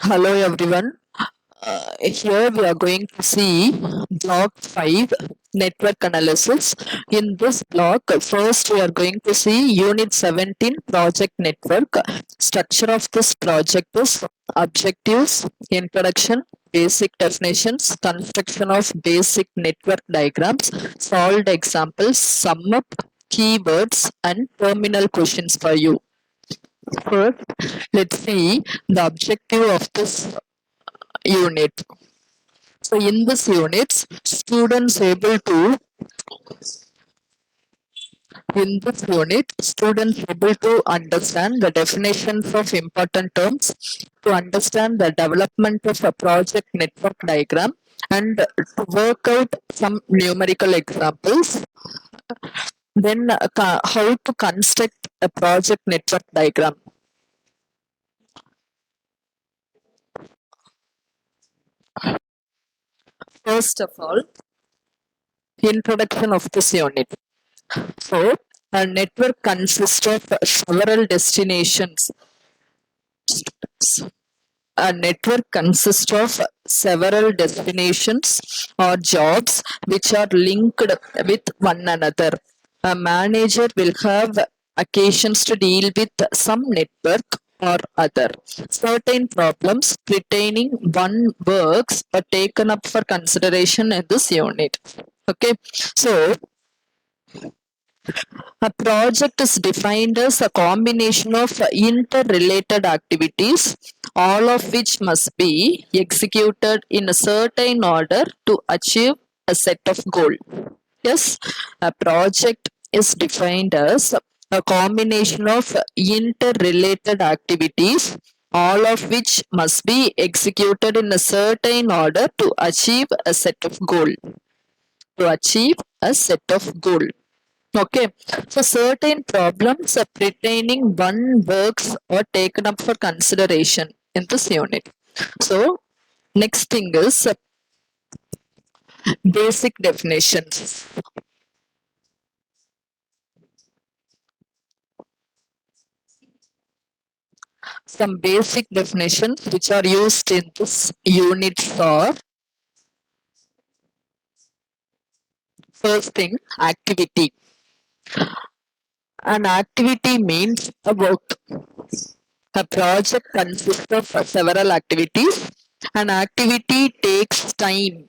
Hello everyone. Here we are going to see block 5 network analysis. In this block, first we are going to see unit 17 project network. Structure of this project is objectives, introduction, basic definitions, construction of basic network diagrams, solved examples, sum up, keywords, and terminal questions for you. First, let's see the objective of this unit. So in this unit, students able to understand the definitions of important terms, to understand the development of a project network diagram, and to work out some numerical examples. Then how to construct a project network diagram. First of all, introduction of this unit. So, a network consists of several destinations. A network consists of several destinations or jobs which are linked with one another. A manager will have occasions to deal with some network or other. Certain problems pertaining one works are taken up for consideration in this unit. Okay, so a project is defined as a combination of interrelated activities, all of which must be executed in a certain order to achieve a set of goals. Yes, a project is defined as a combination of interrelated activities, all of which must be executed in a certain order to achieve a set of goal. To achieve a set of goal. Okay, so certain problems pertaining one works are taken up for consideration in this unit. So, next thing is basic definitions. Some basic definitions which are used in this unit are: first thing, activity. An activity means a work. A project consists of several activities. An activity takes time.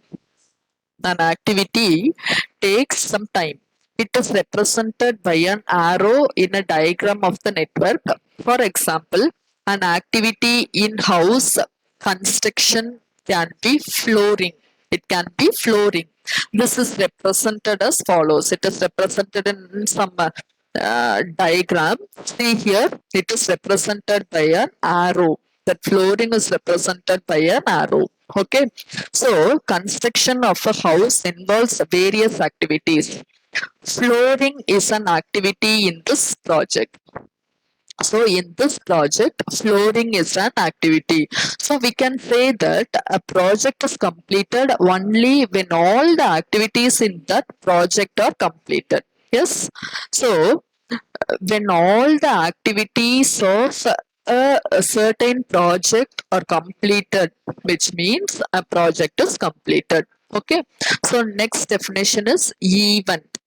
An activity takes some time. It is represented by an arrow in a diagram of the network. For example, an activity in house construction can be flooring. It can be flooring. This is represented as follows. It is represented in some diagram. See here, it is represented by an arrow. That flooring is represented by an arrow. Okay, so construction of a house involves various activities. Flooring is an activity in this project. So in this project, flooring is an activity. So we can say that a project is completed only when all the activities in that project are completed. Yes. So when all the activities of a certain project are completed, which means a project is completed. Okay. So next definition is event.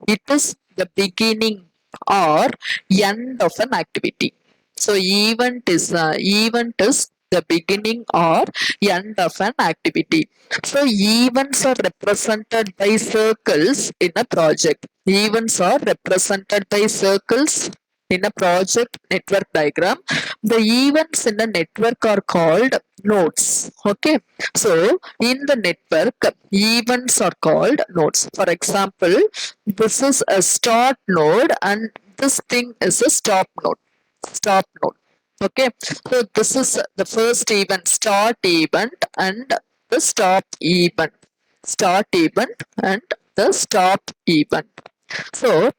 It is the beginning or end of an activity. So event is the beginning or end of an activity. So events are represented by circles in a project. Events are represented by circles in a project network diagram. The events in the network are called nodes. Okay. So in the network, events are called nodes. For example, this is a start node and this thing is a stop node. Stop node. Okay. So this is the first event, start event, and the stop event. Start event and the stop event. So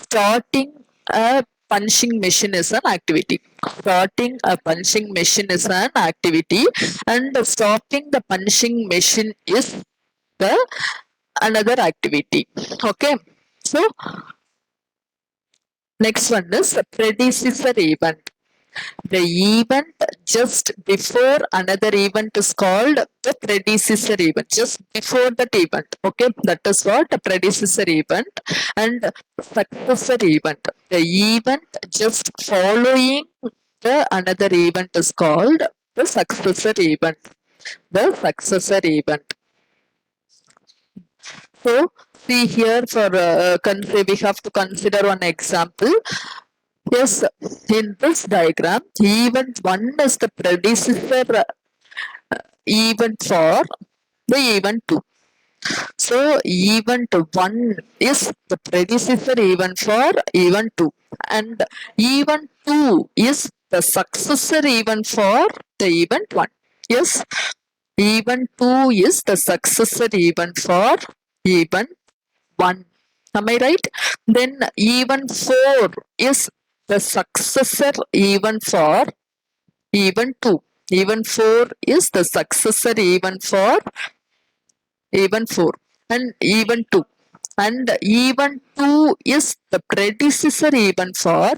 starting a punching machine is an activity. Starting a punching machine is an activity, and stopping the punching machine is the another activity. Okay. So next one is predecessor event. The event just before another event is called the predecessor event. Just before that event. Okay, that is what a predecessor event and successor event. The event just following the another event is called the successor event. The successor event. So see here for we have to consider one example. Yes, in this diagram, event 1 is the predecessor event for the event 2. So, event 1 is the predecessor event for event 2, and event 2 is the successor event for the event 1. Yes, event 2 is the successor event for event 1. Am I right? Then event 4 is the successor event for event 2. Event 4 is the successor event for event 4 and event 2. And event 2 is the predecessor event for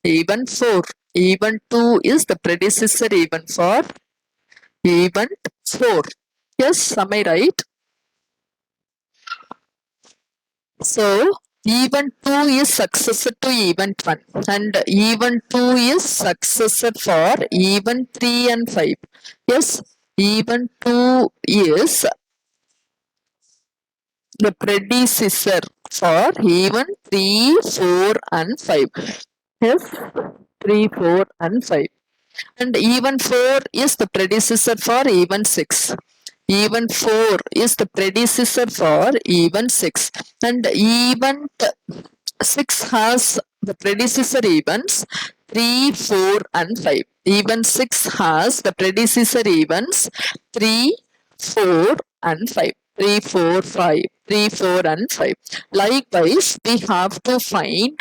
event 4. Event 2 is the predecessor event for event 4. Yes, am I right? So, event 2 is successor to event 1 and event 2 is successor for event 3 and 5. Yes, event 2 is the predecessor for event 3, 4 and 5. Yes, 3, 4 and 5. And event 4 is the predecessor for event 6. Event 4 is the predecessor for event 6. And event 6 has the predecessor events 3, 4 and 5. Event 6 has the predecessor events 3, 4 and 5. 3, 4, 5. 3, 4 and 5. Likewise, we have to find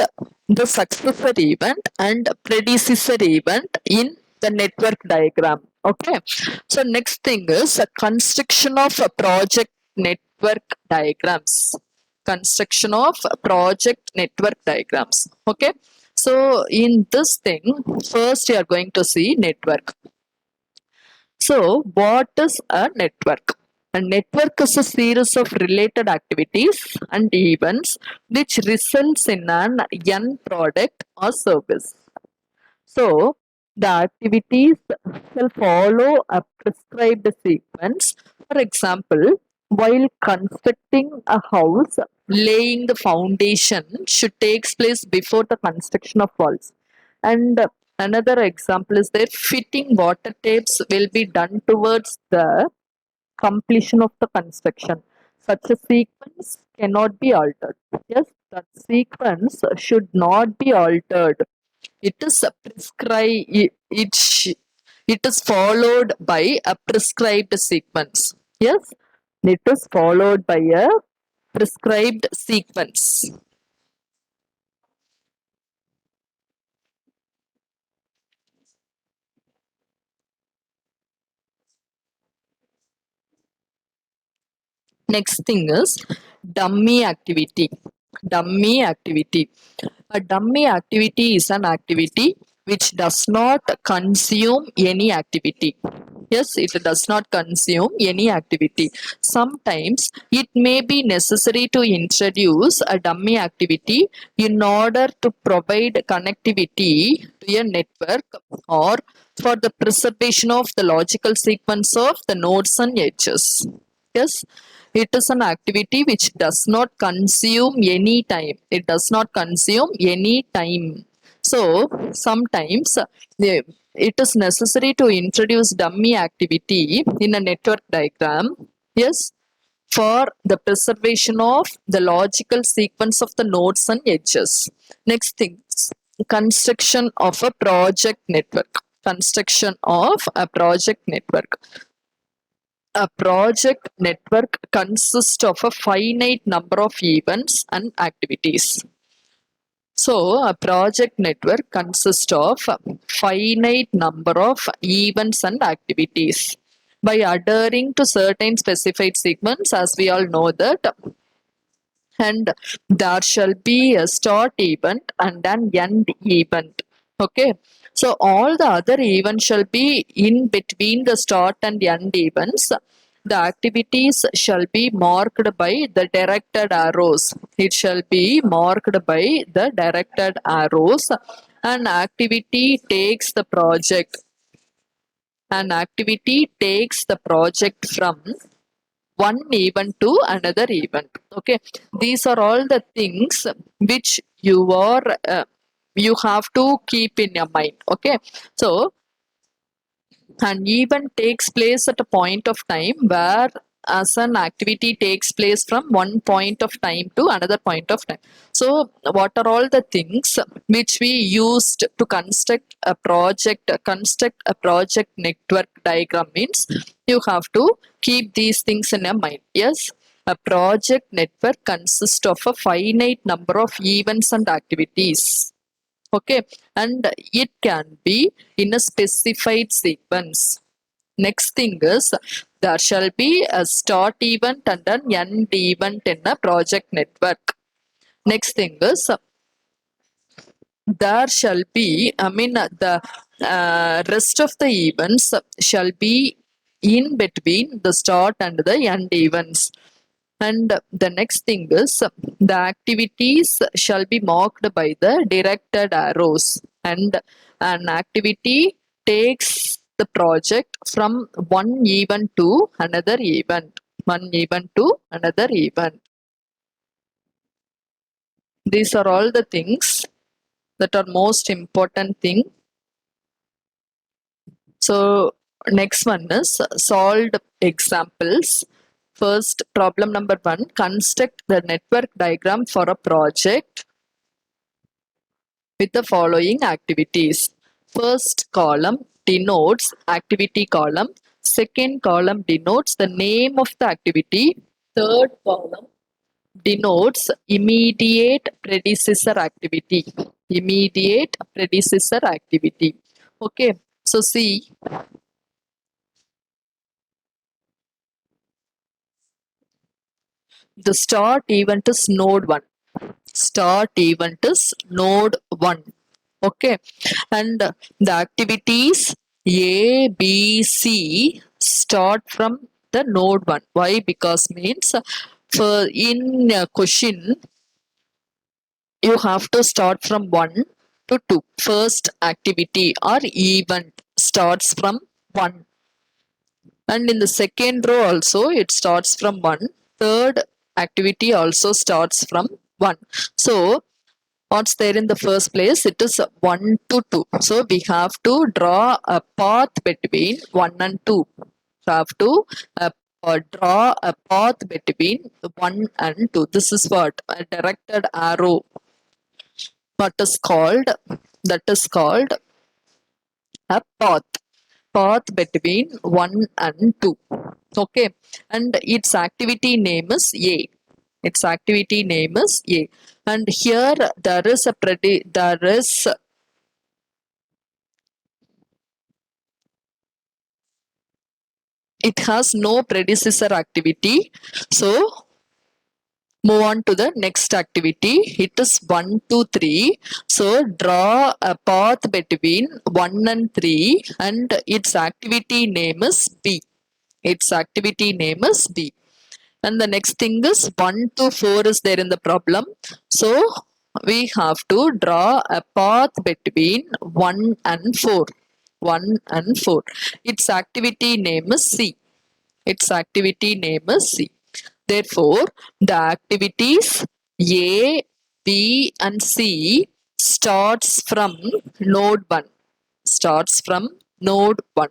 the successor event and predecessor event in the network diagram. Okay. So next thing is a construction of a project network diagrams. Construction of project network diagrams. Okay. So in this thing, first you are going to see network. So what is a network? A network is a series of related activities and events which results in an end product or service. So, the activities shall follow a prescribed sequence. For example, while constructing a house, laying the foundation should take place before the construction of walls. And another example is that fitting water tapes will be done towards the completion of the construction. Such a sequence cannot be altered. Yes, that sequence should not be altered. It is a prescribed. It is followed by a prescribed sequence. Yes, it is followed by a prescribed sequence. Next thing is dummy activity. Dummy activity. A dummy activity is an activity which does not consume any activity. Yes, it does not consume any activity. Sometimes it may be necessary to introduce a dummy activity in order to provide connectivity to a network or for the preservation of the logical sequence of the nodes and edges. Yes, it is an activity which does not consume any time. It does not consume any time. So sometimes it is necessary to introduce dummy activity in a network diagram. Yes, for the preservation of the logical sequence of the nodes and edges. Next thing, construction of a project network. Construction of a project network. A project network consists of a finite number of events and activities. So, a project network consists of a finite number of events and activities. By adhering to certain specified sequence, as we all know that, and there shall be a start event and an end event. Okay. So all the other events shall be in between the start and end events. The activities shall be marked by the directed arrows. It shall be marked by the directed arrows. An activity takes the project. An activity takes the project from one event to another event. Okay, these are all the things which you have to keep in your mind. Okay, so an event takes place at a point of time where as an activity takes place from one point of time to another point of time. So what are all the things which we used to construct a project network diagram means you have to keep these things in your mind. Yes, a project network consists of a finite number of events and activities. Okay, and it can be in a specified sequence. Next thing is there shall be a start event and an end event in a project network. Next thing is there shall be, the rest of the events shall be in between the start and the end events. And the next thing is the activities shall be marked by the directed arrows. And an activity takes the project from one event to another event. One event to another event. These are all the things that are most important thing. So next one is solved examples. First, problem number 1, construct the network diagram for a project with the following activities. First column denotes activity column. Second column denotes the name of the activity. Third column denotes immediate predecessor activity. Immediate predecessor activity. Okay, so see, the start event is node 1. Start event is node 1. Okay, and the activities A, B, C start from the node 1. Why? Because means for in a question you have to start from 1 to 2. First activity or event starts from 1, and in the second row also it starts from 1. Third activity also starts from 1. So what's there in the first place? It is 1 to 2. So we have to draw a path between 1 and 2. We have to draw a path between 1 and 2. This is what a directed arrow. What is called? That is called a path. Path between 1 and 2. Okay, and its activity name is A. Its activity name is A. And here there is it has no predecessor activity. So move on to the next activity. It is 1, 2, 3. So draw a path between 1 and 3 and its activity name is B. Its activity name is B. And the next thing is 1 to 4 is there in the problem. So we have to draw a path between 1 and 4. 1 and 4. Its activity name is C. Its activity name is C. Therefore, the activities A, B and C starts from node 1. Starts from node 1.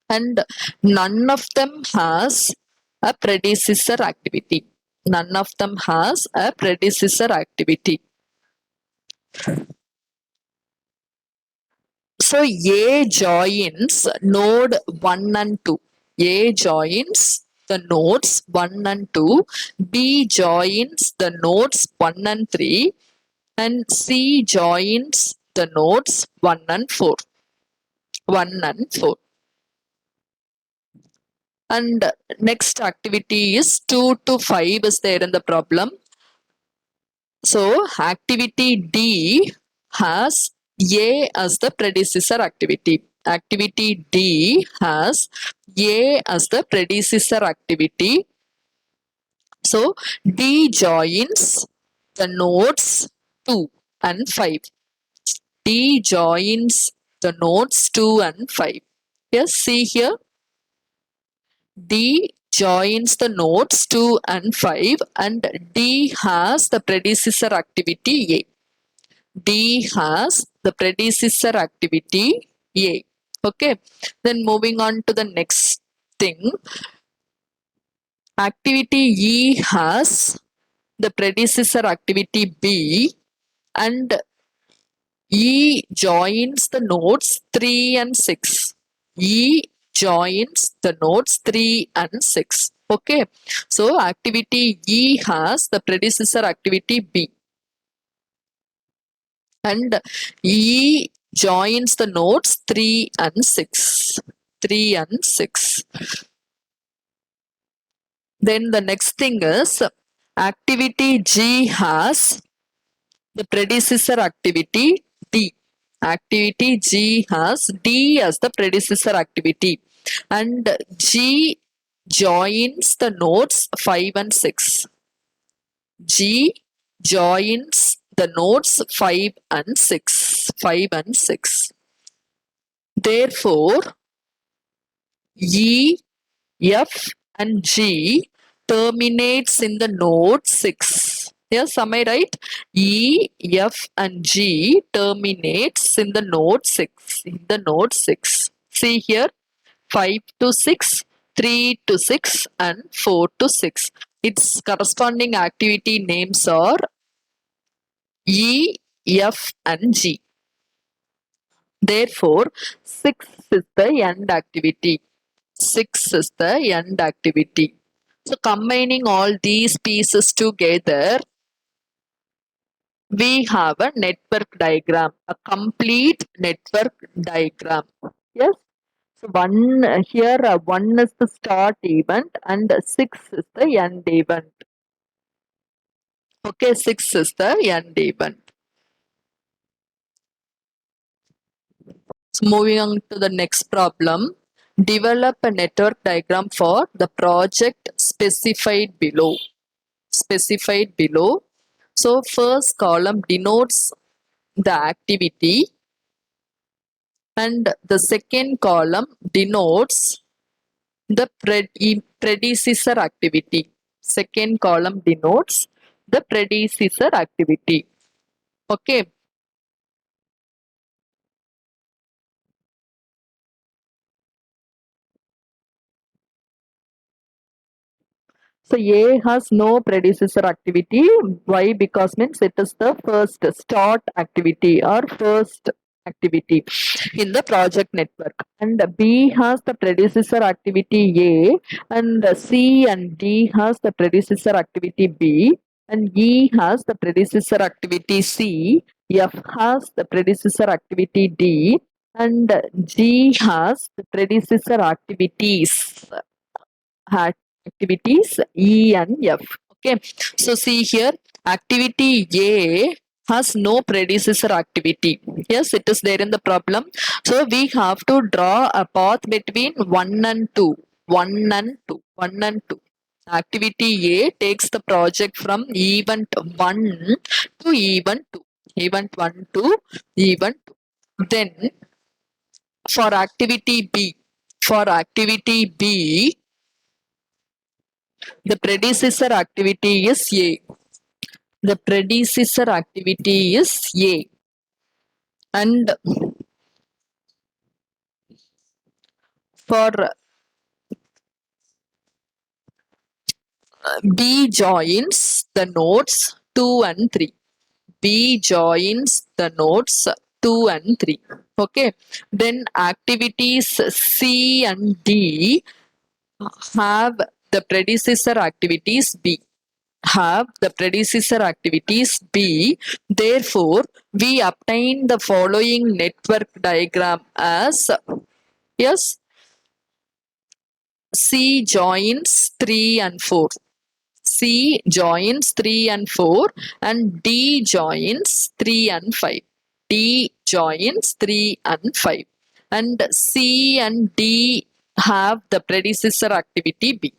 And none of them has a predecessor activity. None of them has a predecessor activity. So A joins node 1 and 2. A joins the nodes 1 and 2. B joins the nodes 1 and 3. And C joins the nodes 1 and 4. 1 and 4. And next activity is 2 to 5 is there in the problem. So activity D has A as the predecessor activity. Activity D has A as the predecessor activity. So D joins the nodes 2 and 5. D joins the nodes 2 and 5. Yes, see here. D joins the nodes 2 and 5 and D has the predecessor activity A. D has the predecessor activity A. Okay. Then moving on to the next thing. Activity E has the predecessor activity B and E joins the nodes 3 and 6. E joins the nodes 3 and 6. Okay. So activity E has the predecessor activity B and E joins the nodes 3 and 6. 3 and 6. Then the next thing is activity G has the predecessor activity D. Activity G has D as the predecessor activity and G joins the nodes 5 and 6. G joins the nodes 5 and 6. 5 and 6. Therefore, E, F and G terminates in the node 6. Yes, am I right? E, F and G terminates in the node 6. In the node 6. See here, 5 to 6, 3 to 6 and 4 to 6. Its corresponding activity names are E, F and G. Therefore, 6 is the end activity. 6 is the end activity. So combining all these pieces together, we have a network diagram, a complete network diagram. Yes. So one here, one is the start event and 6 is the end event. Okay, 6 is the end event. So moving on to the next problem. Develop a network diagram for the project specified below. Specified below. So first column denotes the activity and the second column denotes the predecessor activity. Second column denotes the predecessor activity. Okay. So A has no predecessor activity. Why? Because means it is the first start activity or first activity in the project network. And B has the predecessor activity A and C and D has the predecessor activity B and E has the predecessor activity C, F has the predecessor activity D and G has the predecessor activities activities E and F. Okay. So see here, activity A has no predecessor activity. Yes, it is there in the problem. So we have to draw a path between 1 and 2. 1 and 2. 1 and 2. Activity A takes the project from event 1 to event 2. Event 1 to event 2. Then for activity B, the predecessor activity is A. The predecessor activity is A. And for B joins the nodes 2 and 3. B joins the nodes 2 and 3. Okay. Then activities C and D have the predecessor activities B. Have the predecessor activities B. Therefore, we obtain the following network diagram as yes, C joins 3 and 4. C joins 3 and 4 and D joins 3 and 5. D joins 3 and 5. And C and D have the predecessor activity B.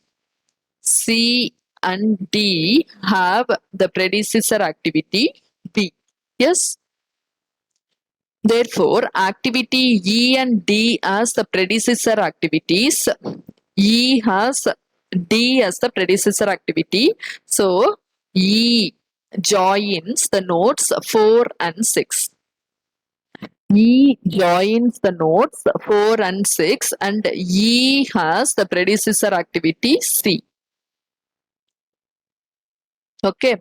C and D have the predecessor activity B. Yes. Therefore, activity E and D as the predecessor activities. E has D as the predecessor activity. So, E joins the nodes 4 and 6. E joins the nodes 4 and 6, and E has the predecessor activity C. Okay.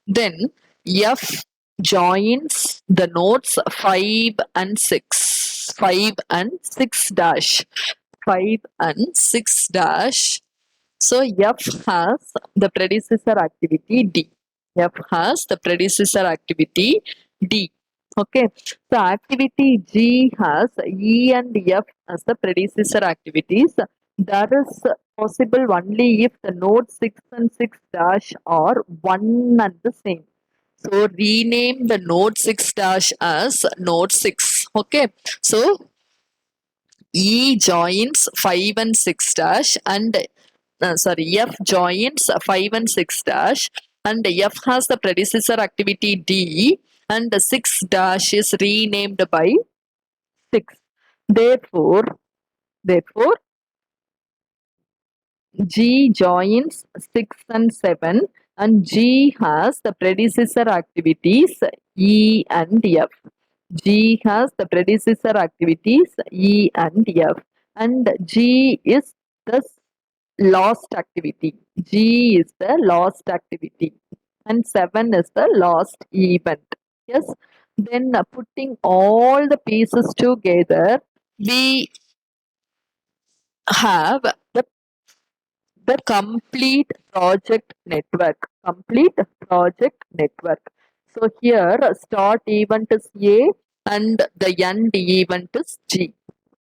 Then F joins the nodes 5 and 6. 5 and 6 dash. 5 and 6 dash. So F has the predecessor activity D. F has the predecessor activity D. Okay. So activity G has E and F as the predecessor activities. That is possible only if the node 6 and 6 dash are one and the same. So rename the node 6 dash as node 6. Okay. So E joins 5 and 6 dash, and F joins 5 and 6 dash, and F has the predecessor activity D, and 6 dash is renamed by 6. Therefore, G joins 6 and 7, and G has the predecessor activities E and F. G has the predecessor activities E and F, and G is the last activity. G is the last activity, and 7 is the last event. Yes. Then putting all the pieces together, we have the complete project network. Complete project network. So here start event is A and the end event is G.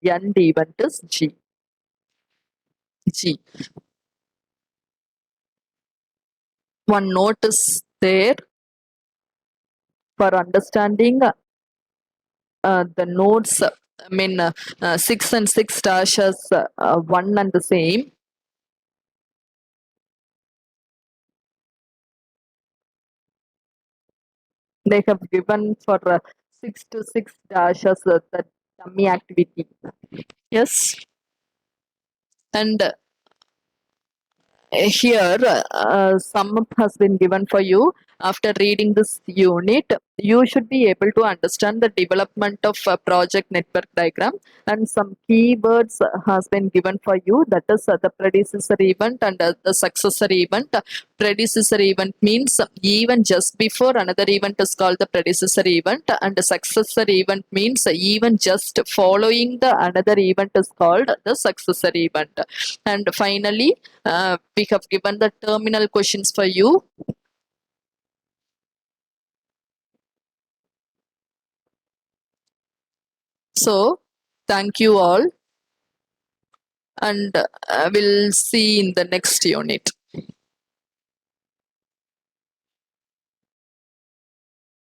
End event is G. G. One note is there for understanding the nodes. I mean, 6 and 6 dash as one and the same. They have given for 6 to 6 dash as the dummy activity. Yes. And here sum up has been given for you. After reading this unit, you should be able to understand the development of a project network diagram, and some keywords has been given for you, that is the predecessor event and the successor event. Predecessor event means even just before another event is called the predecessor event, and the successor event means even just following the another event is called the successor event. And finally, we have given the terminal questions for you. So, thank you all, and we'll see in the next unit.